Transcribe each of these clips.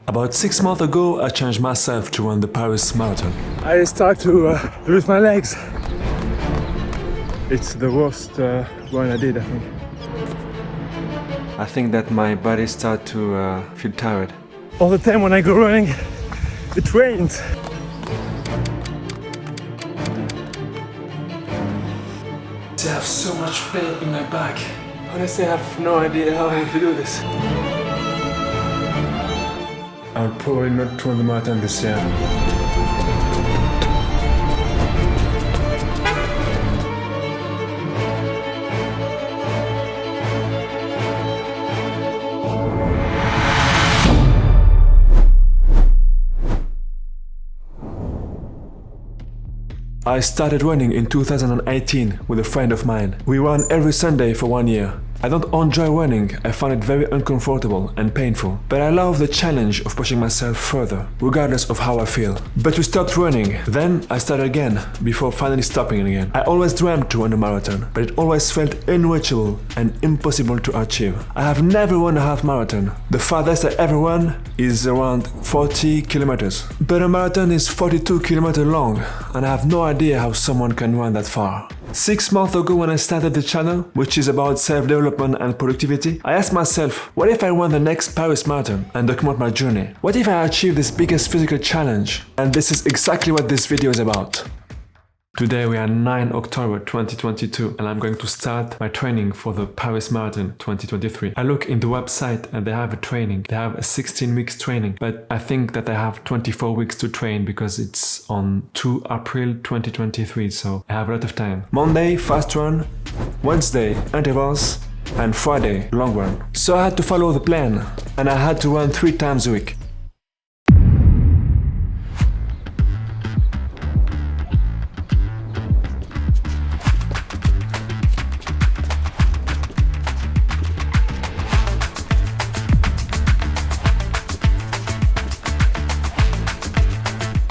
About 6 months ago, I changed myself to run the Paris Marathon. I start to lose my legs. It's the worst one I did, I think. I think that my body started to feel tired. All the time when I go running, it rains. I have so much pain in my back. Honestly, I have no idea how I will do this. I'll probably not run the marathon this year. I started running in 2018 with a friend of mine. We ran every Sunday for 1 year. I don't enjoy running, I find it very uncomfortable and painful, but I love the challenge of pushing myself further, regardless of how I feel. But we stopped running, then I started again, before finally stopping again. I always dreamt to run a marathon, but it always felt unreachable and impossible to achieve. I have never run a half marathon. The farthest I ever run is around 40 kilometers. But a marathon is 42 kilometers long, and I have no idea how someone can run that far. 6 months ago when I started the channel, which is about self-development and productivity, I asked myself, what if I run the next Paris Marathon and document my journey? What if I achieve this biggest physical challenge? And this is exactly what this video is about. Today we are 9 October 2022 and I'm going to start my training for the Paris Marathon 2023. I look in the website and they have a training. They have a 16 weeks training, but I think that I have 24 weeks to train because it's on 2 April 2023, so I have a lot of time. Monday, fast run, Wednesday, intervals, and Friday, long run. So I had to follow the plan and I had to run 3 times a week.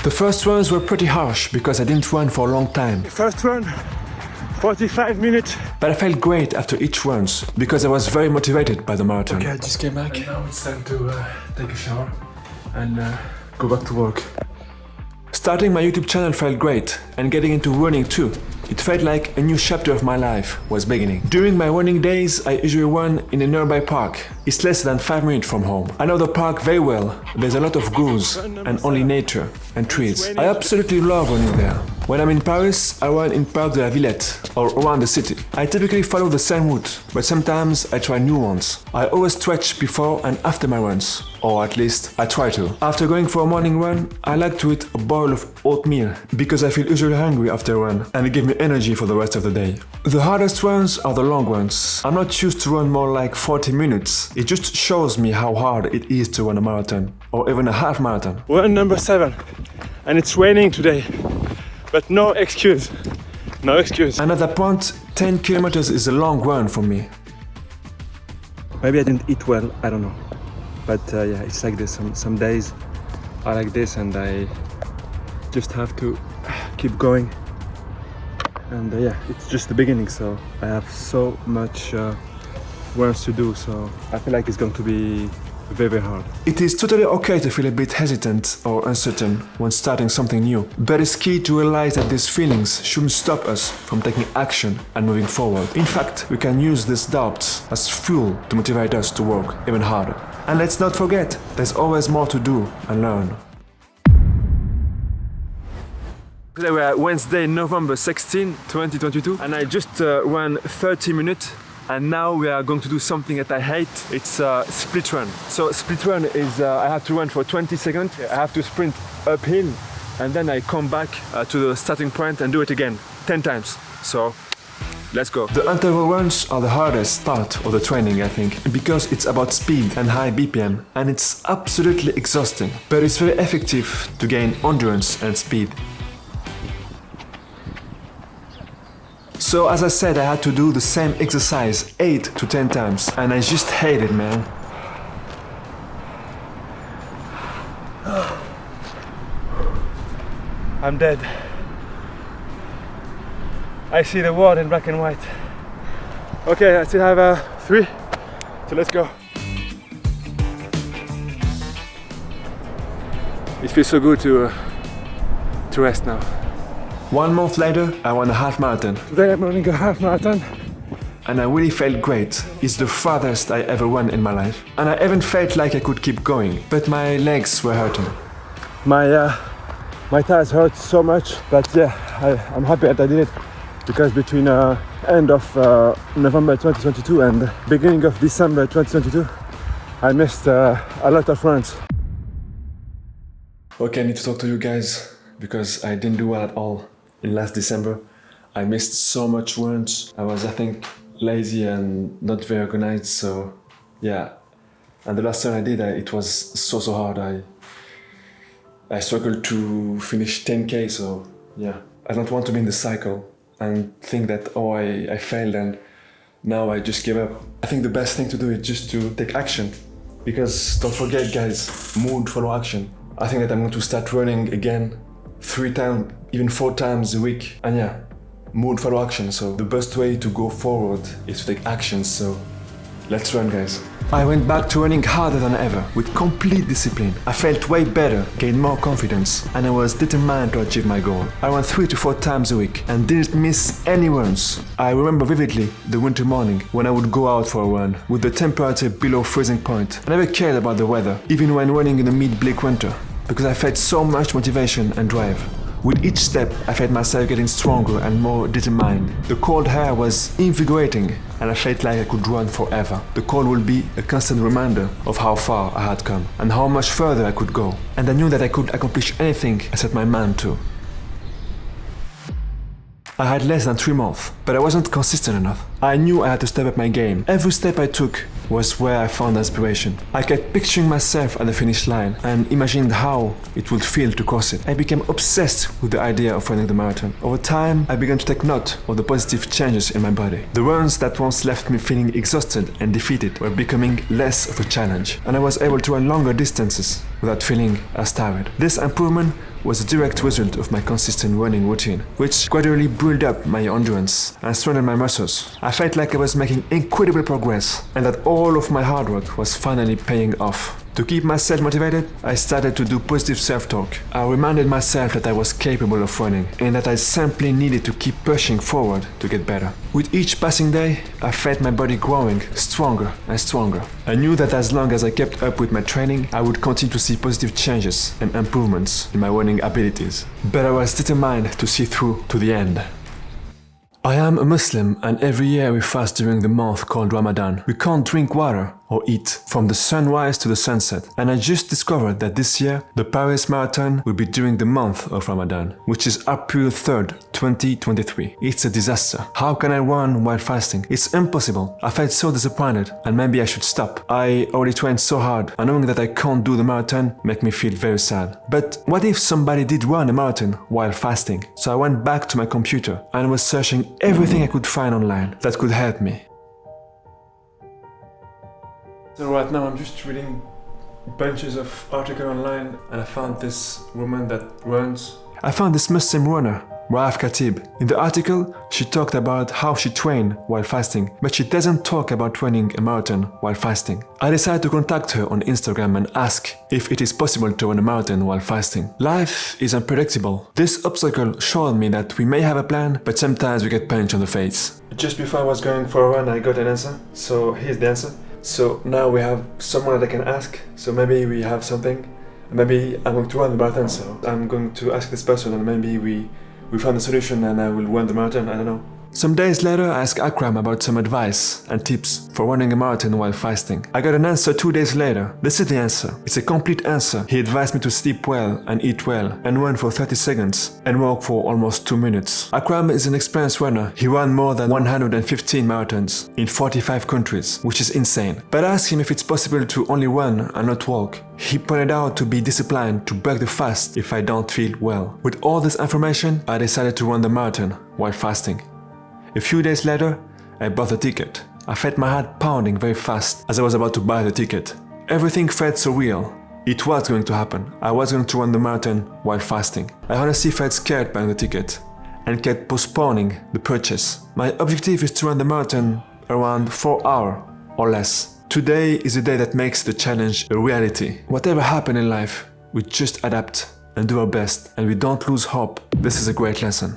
The first runs were pretty harsh because I didn't run for a long time. First run, 45 minutes. But I felt great after each runs because I was very motivated by the marathon. Okay, I just came back and now it's time to take a shower and go back to work. Starting my YouTube channel felt great and getting into running too. It felt like a new chapter of my life was beginning. During my running days, I usually run in a nearby park. It's less than 5 minutes from home. I know the park very well. There's a lot of goose and only nature and trees. I absolutely love running there. When I'm in Paris, I run in Parc de la Villette or around the city. I typically follow the same route, but sometimes I try new ones. I always stretch before and after my runs, or at least I try to. After going for a morning run, I like to eat a bowl of oatmeal because I feel usually hungry after a run and it gives me energy for the rest of the day. The hardest runs are the long runs. I'm not used to run more like 40 minutes. It just shows me how hard it is to run a marathon or even a half marathon. Run number 7, and it's raining today. But no excuse. No excuse. And at that point, 10 kilometers is a long run for me. Maybe I didn't eat well, I don't know. But yeah, it's like this. Some days are like this and I just have to keep going. And yeah, it's just the beginning, so I have so much work to do, so I feel like it's going to be very, very hard. It is totally okay to feel a bit hesitant or uncertain when starting something new, but it's key to realize that these feelings shouldn't stop us from taking action and moving forward. In fact, we can use these doubts as fuel to motivate us to work even harder. And let's not forget, there's always more to do and learn. Today we are Wednesday, November 16, 2022, and I just ran 30 minutes. And now we are going to do something that I hate. It's a split run. So split run is I have to run for 20 seconds. I have to sprint uphill and then I come back to the starting point and do it again 10 times. So let's go. The interval runs are the hardest part of the training, I think, because it's about speed and high BPM and it's absolutely exhausting. But it's very effective to gain endurance and speed. So as I said, I had to do the same exercise 8 to 10 times and I just hate it, man. I'm dead. I see the world in black and white. Okay, I still have 3, so let's go. It feels so good to rest now. 1 month later, I won a half marathon, Today I'm running a half marathon. and I really felt great. It's the farthest I ever went in my life. And I even felt like I could keep going, but my legs were hurting. My thighs hurt so much, but yeah, I'm happy that I did it, because between end of November 2022 and beginning of December 2022, I missed a lot of runs. Okay, I need to talk to you guys because I didn't do well at all in last December. I missed so much runs. I was, I think, lazy and not very organized, so yeah. And the last time I did, it was so hard. I struggled to finish 10k, so yeah. I don't want to be in the cycle and think that, oh, I failed and now I just give up. I think the best thing to do is just to take action, because don't forget, guys, mood follow action. I think that I'm going to start running again 3 times, even 4 times a week, and yeah, mood follow action. So the best way to go forward is to take action, so let's run, guys. I went back to running harder than ever, with complete discipline. I felt way better, gained more confidence, and I was determined to achieve my goal. I ran 3 to 4 times a week and didn't miss any runs. I remember vividly the winter morning when I would go out for a run, with the temperature below freezing point. I never cared about the weather, even when running in the mid-bleak winter, because I felt so much motivation and drive. With each step, I felt myself getting stronger and more determined. The cold air was invigorating, and I felt like I could run forever. The cold will be a constant reminder of how far I had come, and how much further I could go. And I knew that I could accomplish anything I set my mind to. I had less than 3 months, but I wasn't consistent enough. I knew I had to step up my game. Every step I took was where I found inspiration. I kept picturing myself at the finish line and imagined how it would feel to cross it. I became obsessed with the idea of running the marathon. Over time, I began to take note of the positive changes in my body. The runs that once left me feeling exhausted and defeated were becoming less of a challenge, and I was able to run longer distances without feeling as tired. This improvement was a direct result of my consistent running routine, which gradually built up my endurance and strengthened my muscles. I felt like I was making incredible progress, and that all of my hard work was finally paying off. To keep myself motivated, I started to do positive self-talk. I reminded myself that I was capable of running, and that I simply needed to keep pushing forward to get better. With each passing day, I felt my body growing stronger and stronger. I knew that as long as I kept up with my training, I would continue to see positive changes and improvements in my running abilities. But I was determined to see through to the end. I am a Muslim, and every year we fast during the month called Ramadan. We can't drink water or eat from the sunrise to the sunset. And I just discovered that this year, the Paris Marathon will be during the month of Ramadan, which is April 3rd, 2023. It's a disaster. How can I run while fasting? It's impossible. I felt so disappointed, and maybe I should stop. I already trained so hard, and knowing that I can't do the marathon make me feel very sad. But what if somebody did run a marathon while fasting? So I went back to my computer and was searching everything I could find online that could help me. So right now I'm just reading bunches of articles online, and I found this woman that runs. I found this Muslim runner, Yakoub. In the article, she talked about how she trained while fasting, but she doesn't talk about running a marathon while fasting. I decided to contact her on Instagram and ask if it is possible to run a marathon while fasting. Life is unpredictable. This obstacle showed me that we may have a plan, but sometimes we get punched on the face. Just before I was going for a run, I got an answer. So here's the answer. So now we have someone that I can ask. So maybe we have something. Maybe I'm going to run the marathon, so I'm going to ask this person, and maybe we found a solution and I will run the marathon, I don't know. Some days later, I asked Akram about some advice and tips for running a marathon while fasting. I got an answer 2 days later. This is the answer. It's a complete answer. He advised me to sleep well and eat well and run for 30 seconds and walk for almost 2 minutes. Akram is an experienced runner. He ran more than 115 marathons in 45 countries, which is insane. But I asked him if it's possible to only run and not walk. He pointed out to be disciplined to break the fast if I don't feel well. With all this information, I decided to run the marathon while fasting. A few days later, I bought the ticket. I felt my heart pounding very fast as I was about to buy the ticket. Everything felt so real. It was going to happen. I was going to run the marathon while fasting. I honestly felt scared buying the ticket and kept postponing the purchase. My objective is to run the marathon around 4 hours or less. Today is the day that makes the challenge a reality. Whatever happens in life, we just adapt and do our best, and we don't lose hope. This is a great lesson.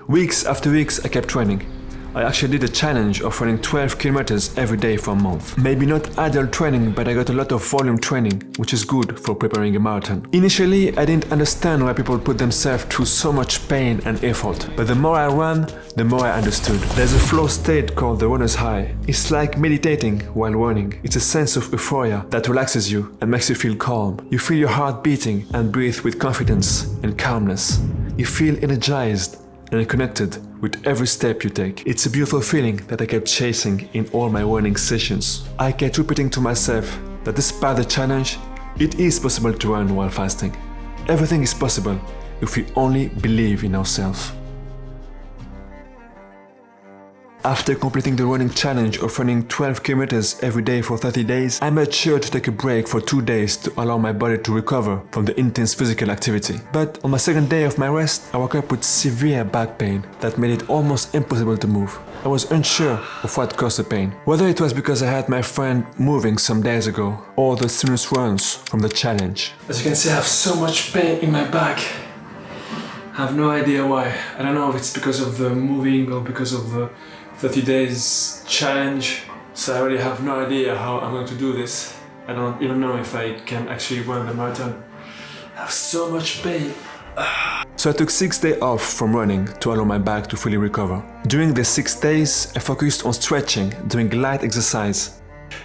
Weeks after weeks, I kept training. I actually did a challenge of running 12 kilometers every day for a month. Maybe not adult training, but I got a lot of volume training, which is good for preparing a marathon. Initially, I didn't understand why people put themselves through so much pain and effort, but the more I ran, the more I understood. There's a flow state called the runner's high. It's like meditating while running. It's a sense of euphoria that relaxes you and makes you feel calm. You feel your heart beating and breathe with confidence and calmness. You feel energized and connected with every step you take. It's a beautiful feeling that I kept chasing in all my running sessions. I kept repeating to myself that despite the challenge, it is possible to run while fasting. Everything is possible if we only believe in ourselves. After completing the running challenge of running 12 kilometers every day for 30 days, I made sure to take a break for 2 days to allow my body to recover from the intense physical activity. But on my second day of my rest, I woke up with severe back pain that made it almost impossible to move. I was unsure of what caused the pain, whether it was because I had my friend moving some days ago or the strenuous runs from the challenge. As you can see, I have so much pain in my back. I have no idea why. I don't know if it's because of the moving or because of the 30 days challenge, so I really have no idea how I'm going to do this. I don't even know if I can actually run the marathon. I have so much pain. So I took 6 days off from running to allow my back to fully recover. During the 6 days, I focused on stretching, doing light exercise.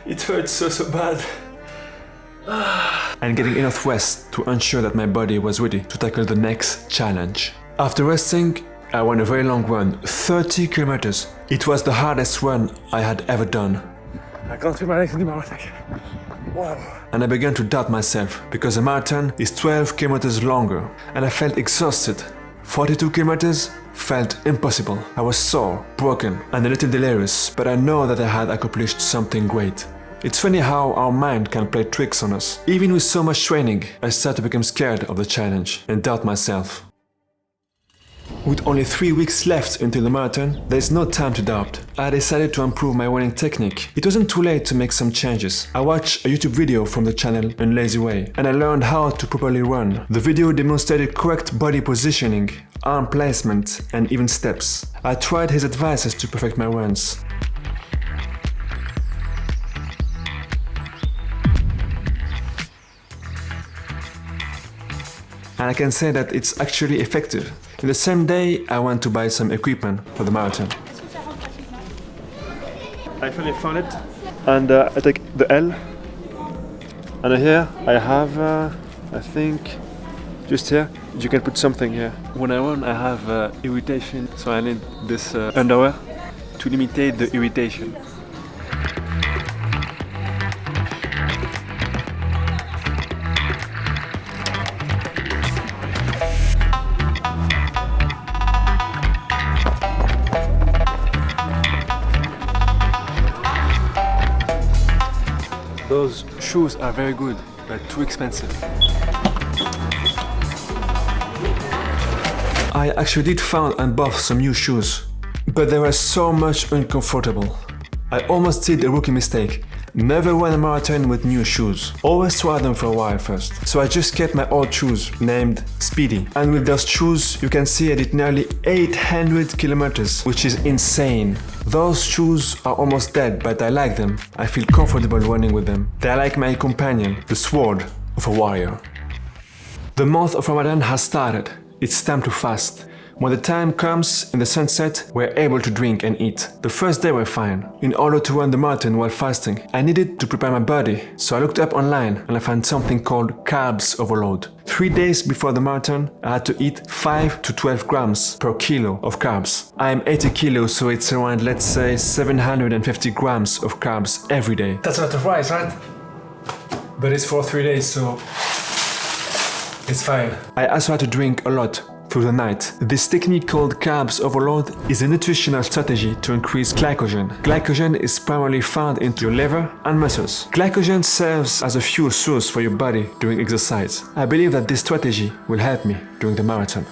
It hurts so bad. And getting enough rest to ensure that my body was ready to tackle the next challenge. After resting, I ran a very long run, 30 kilometers. It was the hardest run I had ever done. I can't feel my legs anymore. Wow. And I began to doubt myself because a marathon is 12 kilometers longer, and I felt exhausted. 42 kilometers felt impossible. I was sore, broken, and a little delirious, but I know that I had accomplished something great. It's funny how our mind can play tricks on us. Even with so much training, I started to become scared of the challenge and doubt myself. With only 3 weeks left until the marathon, there is no time to doubt. I decided to improve my running technique. It wasn't too late to make some changes. I watched a YouTube video from the channel Unlazy Way, and I learned how to properly run. The video demonstrated correct body positioning, arm placement, and even steps. I tried his advices to perfect my runs. And I can say that it's actually effective. In the same day, I went to buy some equipment for the marathon. I finally found it, and I take the L, and here I have, I think, just here, you can put something here. When I run, I have irritation, so I need this underwear to limit the irritation. Those shoes are very good, but too expensive. I actually did find and bought some new shoes, but they were so much uncomfortable. I almost did a rookie mistake. Never run a marathon with new shoes. Always try them for a while first. So I just kept my old shoes, named Speedy. And with those shoes, you can see I did nearly 800 kilometers, which is insane. Those shoes are almost dead, but I like them. I feel comfortable running with them. They are like my companion, the sword of a warrior. The month of Ramadan has started. It's time to fast. When the time comes in the sunset, we're able to drink and eat. The first day were fine. In order to run the marathon while fasting, I needed to prepare my body, so I looked up online and I found something called carbs overload. 3 days before the marathon, I had to eat 5 to 12 grams per kilo of carbs. I'm 80 kilos, so it's around, let's say, 750 grams of carbs every day. That's a lot of rice, right? But it's for 3 days, so it's fine. I also had to drink a lot through the night. This technique called carbs overload is a nutritional strategy to increase glycogen. Glycogen is primarily found in your liver and muscles. Glycogen serves as a fuel source for your body during exercise. I believe that this strategy will help me during the marathon.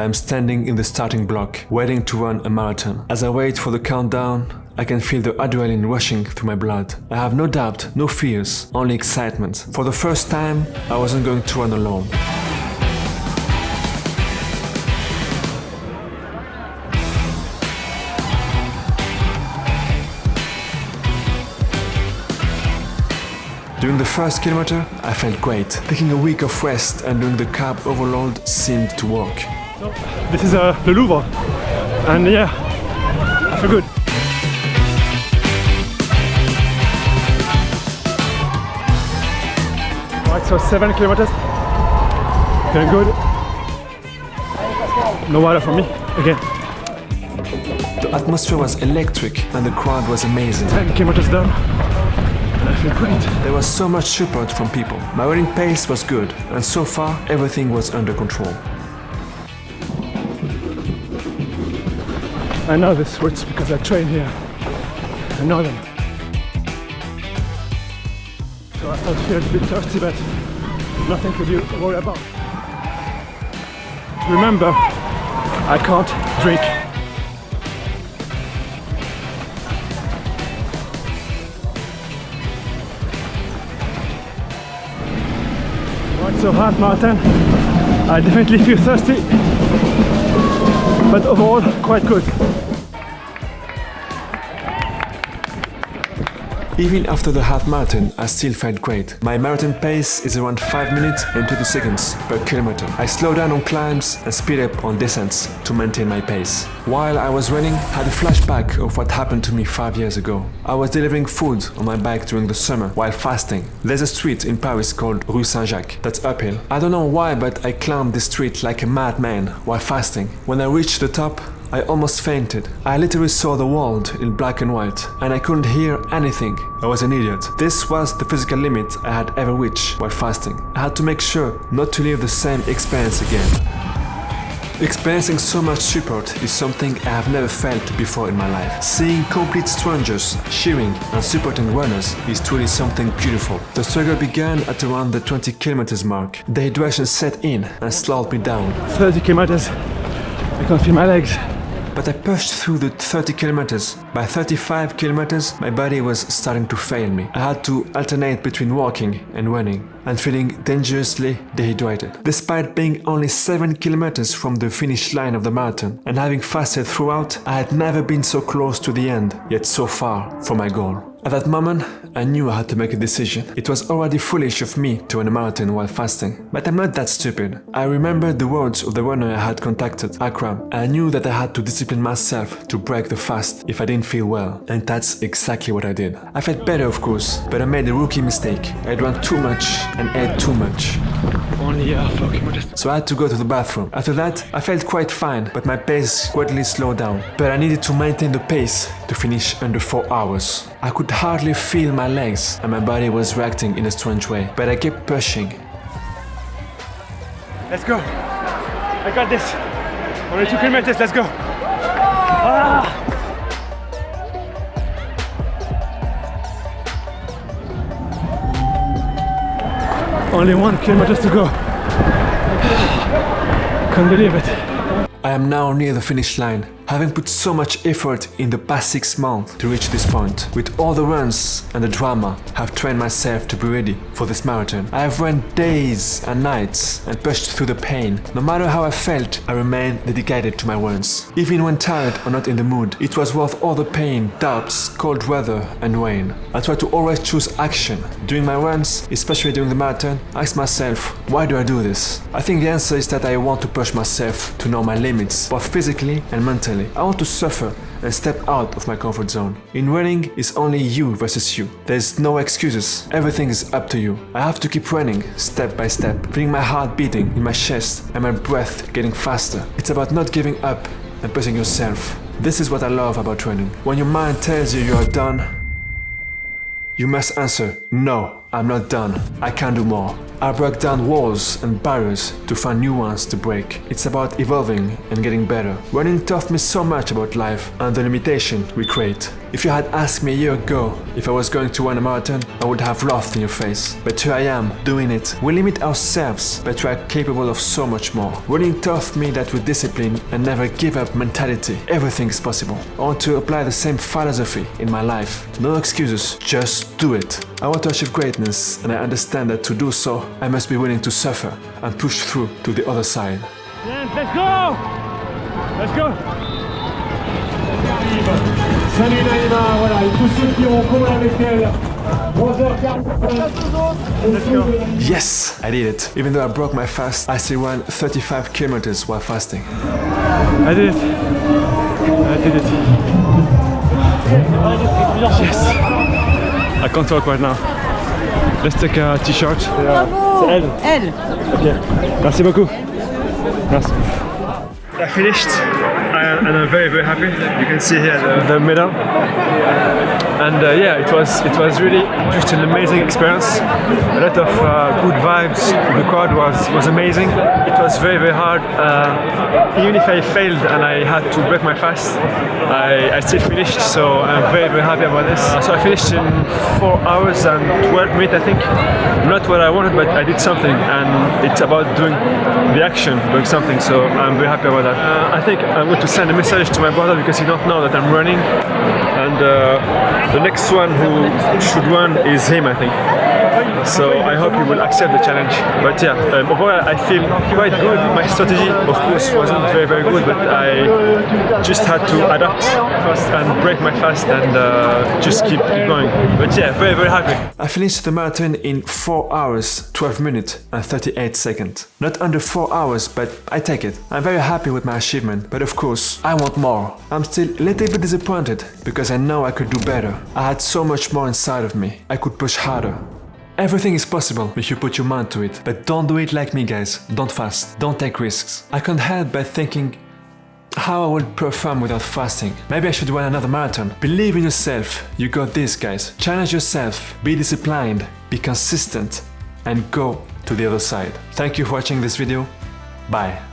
I am standing in the starting block, waiting to run a marathon. As I wait for the countdown, I can feel the adrenaline rushing through my blood. I have no doubt, no fears, only excitement. For the first time, I wasn't going to run alone. During the first kilometer, I felt great. Taking a week of rest and doing the carb overload seemed to work. So, this is the Louvre, and yeah, I feel good. Alright, so 7 kilometers, feeling good. No water for me, again. The atmosphere was electric and the crowd was amazing. 10 kilometers down. I feel great. There was so much support from people. My running pace was good, and so far everything was under control. I know this routes because I train here. I know them. So I start to feel a bit thirsty, but nothing to worry about. Remember, I can't drink. So half marathon, I definitely feel thirsty, but overall quite good. Even after the half marathon, I still felt great. My marathon pace is around 5 minutes and 20 seconds per kilometer. I slow down on climbs and speed up on descents to maintain my pace. While I was running, I had a flashback of what happened to me 5 years ago. I was delivering food on my bike during the summer while fasting. There's a street in Paris called Rue Saint-Jacques that's uphill. I don't know why, but I climbed this street like a madman while fasting. When I reached the top, I almost fainted. I literally saw the world in black and white, and I couldn't hear anything. I was an idiot. This was the physical limit I had ever reached while fasting. I had to make sure not to live the same experience again. Experiencing so much support is something I have never felt before in my life. Seeing complete strangers cheering and supporting runners is truly something beautiful. The struggle began at around the 20 kilometers mark. Dehydration set in and slowed me down. 30 kilometers, I can't feel my legs. But I pushed through the 30 kilometers. By 35 kilometers, my body was starting to fail me. I had to alternate between walking and running and feeling dangerously dehydrated. Despite being only 7 kilometers from the finish line of the marathon and having fasted throughout, I had never been so close to the end, yet so far from my goal. At that moment, I knew I had to make a decision. It was already foolish of me to run a marathon while fasting, but I'm not that stupid. I remembered the words of the runner I had contacted, Yakoub. I knew that I had to discipline myself to break the fast if I didn't feel well, and that's exactly what I did. I felt better, of course, but I made a rookie mistake. I drank too much and ate too much. Only 4 kilometers. So I had to go to the bathroom. After that, I felt quite fine, but my pace greatly slowed down. But I needed to maintain the pace to finish under 4 hours. I could hardly feel my legs and my body was reacting in a strange way, but I kept pushing. Let's go. I got this. Only 2 kilometers, let's go. Ah! Only 1 kilometer to go. Can't believe it. I am now near the finish line, having put so much effort in the past 6 months to reach this point. With all the runs and the drama, I have trained myself to be ready for this marathon. I have run days and nights and pushed through the pain. No matter how I felt, I remained dedicated to my runs. Even when tired or not in the mood, it was worth all the pain, doubts, cold weather and rain. I try to always choose action. During my runs, especially during the marathon, I ask myself, why do I do this? I think the answer is that I want to push myself to know my limits, both physically and mentally. I want to suffer and step out of my comfort zone. In running, it's only you versus you. There's no excuses. Everything is up to you. I have to keep running, step by step, feeling my heart beating in my chest and my breath getting faster. It's about not giving up and pushing yourself. This is what I love about running. When your mind tells you are done, you must answer, no, I'm not done. I can do more. I break down walls and barriers to find new ones to break. It's about evolving and getting better. Running taught me so much about life and the limitation we create. If you had asked me a year ago if I was going to run a marathon, I would have laughed in your face. But here I am, doing it. We limit ourselves, but we are capable of so much more. Running taught me that with discipline and never give up mentality, everything is possible. I want to apply the same philosophy in my life. No excuses, just do it. I want to achieve greatness, and I understand that to do so, I must be willing to suffer and push through to the other side. Let's go! Let's go! Salut Naïma, voilà, et tous ceux qui ont couru avec elle. 11h40. Let's go! Yes, I did it. Even though I broke my fast, I still ran 35 kilometers while fasting. I did it! I did it! Yes! I can't talk right now. Let's take a t-shirt. Bravo! C'est elle. Elle. Ok. Merci beaucoup. Merci. I finished and I'm very happy. You can see here the medal. And yeah, it was really just an amazing experience. A lot of good vibes. The crowd was amazing. It was very hard. Even if I failed and I had to break my fast, I still finished. So I'm very happy about this. So I finished in 4 hours and 12 minutes, I think. Not what I wanted, but I did something. And it's about doing the action, doing something. So I'm very happy about that. I think I'm going to send a message to my brother because he don't know that I'm running. And the next one who should run is him, I think. So I hope he will accept the challenge. But yeah, overall I feel quite good. My strategy, of course, wasn't very good, but I just had to adapt fast and break my fast and just keep going. But yeah, very happy. I finished the marathon in 4 hours, 12 minutes and 38 seconds. Not under 4 hours, but I take it. I'm very happy with my achievement, but of course, I want more. I'm still a little bit disappointed because I know I could do better. I had so much more inside of me. I could push harder. Everything is possible if you put your mind to it, but don't do it like me, guys. Don't fast. Don't take risks. I can't help but thinking how I would perform without fasting. Maybe I should run another marathon. Believe in yourself. You got this, guys. Challenge yourself. Be disciplined. Be consistent. And go to the other side. Thank you for watching this video. Bye.